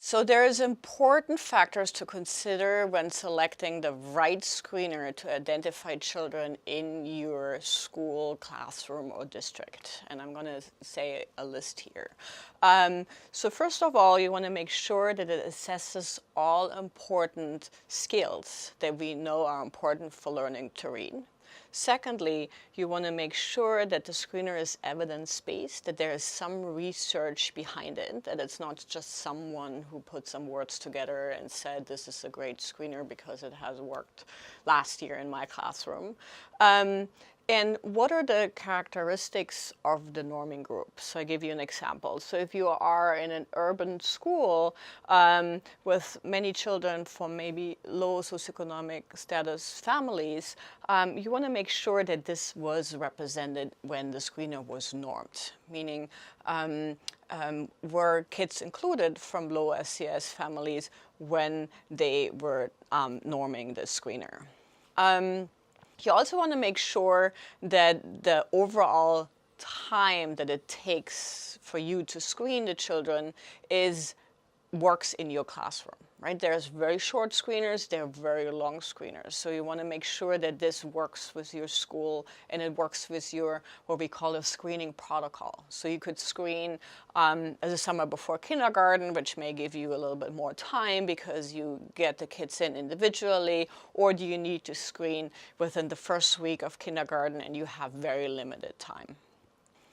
So there's important factors to consider when selecting the right screener to identify children in your school, classroom, or district. And I'm going to say a list here. So first of all, you want to make sure that it assesses all important skills that we know are important for learning to read. Secondly, you want to make sure that the screener is evidence-based, that there is some research behind it, that it's not just someone who put some words together and said, this is a great screener because it has worked last year in my classroom. And what are the characteristics of the norming group? So I give you an example. So if you are in an urban school with many children from maybe low socioeconomic status families, you want to make sure that this was represented when the screener was normed, meaning were kids included from low SES families when they were norming the screener. You also want to make sure that the overall time that it takes for you to screen the children works in your classroom, right? There's very short screeners, there are very long screeners. So you want to make sure that this works with your school and it works with your, what we call a screening protocol. So you could screen as a summer before kindergarten, which may give you a little bit more time because you get the kids in individually, or do you need to screen within the first week of kindergarten and you have very limited time.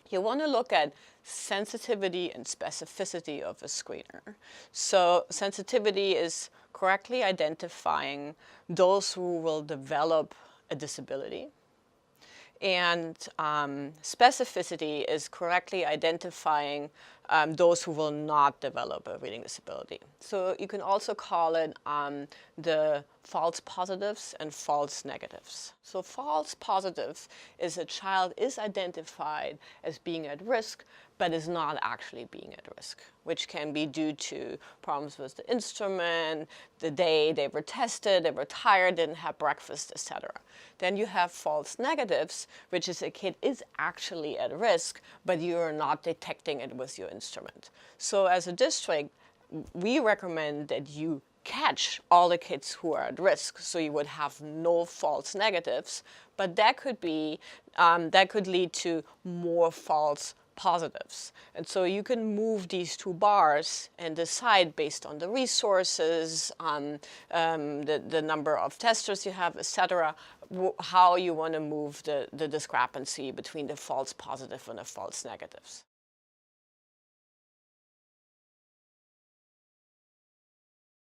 You want to look at sensitivity and specificity of a screener. So sensitivity is correctly identifying those who will develop a disability. And specificity is correctly identifying those who will not develop a reading disability. So you can also call it the false positives and false negatives. So false positives is a child is identified as being at risk, but is not actually being at risk, which can be due to problems with the instrument, the day they were tested, they were tired, didn't have breakfast, etc. Then you have false negatives, which is a kid is actually at risk, but you're not detecting it with your instrument. So as a district, we recommend that you catch all the kids who are at risk, so you would have no false negatives, but that could be that could lead to more false positives. And so you can move these two bars and decide based on the resources, the number of testers you have, etc., how you want to move the discrepancy between the false positive and the false negatives.